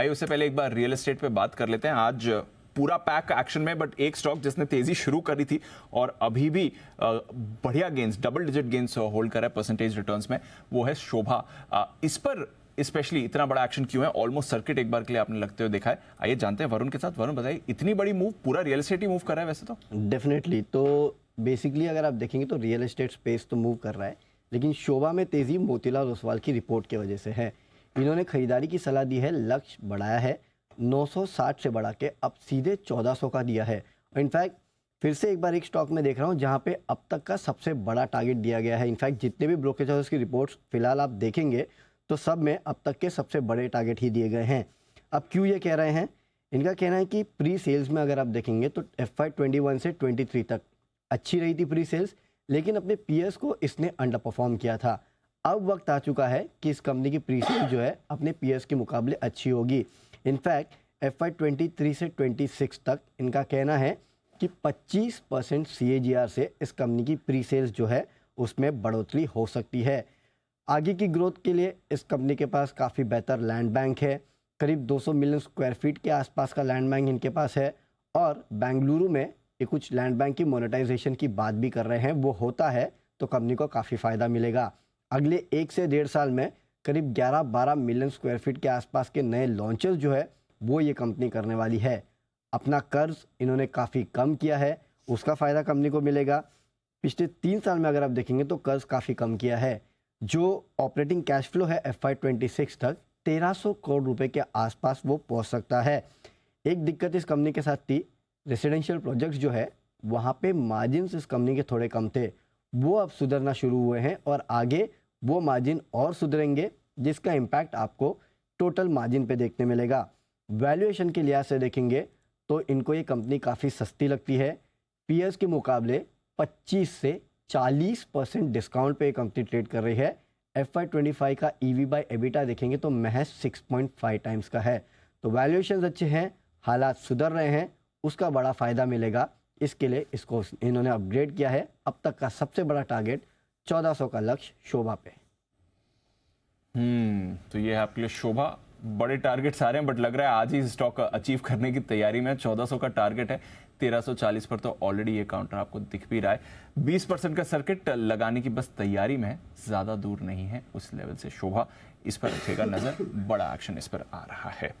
भाई उससे पहले एक बार रियल एस्टेट पे बात कर लेते हैं। आज पूरा पैक एक्शन में, बट एक स्टॉक जिसने तेजी शुरू करी थी और अभी भी बढ़िया gains, double digit gains hold कर रहा है परसेंटेज रिटर्न्स में, वो है शोभा। इस पर स्पेशली इतना बड़ा एक्शन क्यों है? ऑलमोस्ट सर्किट एक बार के लिए आपने लगते हुए देखा है। आइए जानते हैं वरुण के साथ। वरुण बताइए, इतनी बड़ी मूव, पूरा रियल एस्टेट ही मूव कर रहा है वैसे तो? डेफिनेटली। तो बेसिकली अगर आप देखेंगे तो रियल एस्टेट स्पेस तो मूव कर रहा है, लेकिन शोभा में तेजी मोतीलाल ओसवाल की रिपोर्ट की वजह से है। इन्होंने खरीदारी की सलाह दी है, लक्ष्य बढ़ाया है 960 से बढ़ा के अब सीधे 1400 का दिया है। और इनफैक्ट फिर से एक बार एक स्टॉक में देख रहा हूँ जहाँ पे अब तक का सबसे बड़ा टारगेट दिया गया है। इनफैक्ट जितने भी ब्रोकरेज हाउस की रिपोर्ट्स फिलहाल आप देखेंगे तो सब में अब तक के सबसे बड़े टारगेट ही दिए गए हैं। अब क्यों ये कह रहे हैं? इनका कहना है कि प्री सेल्स में अगर आप देखेंगे तो FY21 से 23 तक अच्छी रही थी प्री सेल्स, लेकिन अपने पीएस को इसने अंडर परफॉर्म किया था। अब वक्त आ चुका है कि इस कंपनी की प्री सेल्स जो है अपने पीएस के मुकाबले अच्छी होगी। इनफैक्ट FY23 से 26 तक इनका कहना है कि 25% CAGR से इस कंपनी की प्री सेल्स जो है उसमें बढ़ोतरी हो सकती है। आगे की ग्रोथ के लिए इस कंपनी के पास काफ़ी बेहतर लैंड बैंक है। करीब 200 मिलियन स्क्वायर फीट के आसपास का लैंड बैंक इनके पास है और बेंगलुरु में ये कुछ लैंड बैंक की मोनेटाइजेशन की बात भी कर रहे हैं। वो होता है तो कंपनी को काफ़ी फ़ायदा मिलेगा। अगले 1 से 1.5 साल में करीब 11-12 मिलियन स्क्वायर फीट के आसपास के नए लॉन्चेस जो है वो ये कंपनी करने वाली है। अपना कर्ज इन्होंने काफ़ी कम किया है, उसका फ़ायदा कंपनी को मिलेगा। पिछले 3 साल में अगर आप देखेंगे तो कर्ज काफ़ी कम किया है। जो ऑपरेटिंग कैश फ्लो है FY26 तक 1300 करोड़ रुपए के आसपास वो पहुंच सकता है। एक दिक्कत इस कंपनी के साथ थी, रेसिडेंशियल प्रोजेक्ट्स जो है वहाँ पे मार्जिन्स इस कंपनी के थोड़े कम थे, वो अब सुधरना शुरू हुए हैं और आगे वो मार्जिन और सुधरेंगे, जिसका इम्पैक्ट आपको टोटल मार्जिन पे देखने मिलेगा। वैल्यूएशन के लिहाज से देखेंगे तो इनको ये कंपनी काफ़ी सस्ती लगती है। पीएस के मुकाबले 25 से 40% डिस्काउंट पे कंपनी ट्रेड कर रही है। FY25 का EV/EBITDA देखेंगे तो महज 6.5 टाइम्स का है। तो वैल्यूएशंस अच्छे हैं, हालात सुधर रहे हैं, उसका बड़ा फ़ायदा मिलेगा। इसके लिए इसको इन्होंने अपग्रेड किया है। अब तक का सबसे बड़ा टारगेट 1400 का लक्ष्य शोभा पे। तो ये है आपके लिए शोभा। बड़े टारगेट्स आ रहे हैं, बट लग रहा है आज ही स्टॉक अचीव करने की तैयारी में। 1400 का टारगेट है, 1340 पर तो ऑलरेडी ये काउंटर आपको दिख भी रहा है। 20% का सर्किट लगाने की बस तैयारी में है, ज्यादा दूर नहीं है उस लेवल से शोभा। इस पर रखेगा नजर, बड़ा एक्शन इस पर आ रहा है।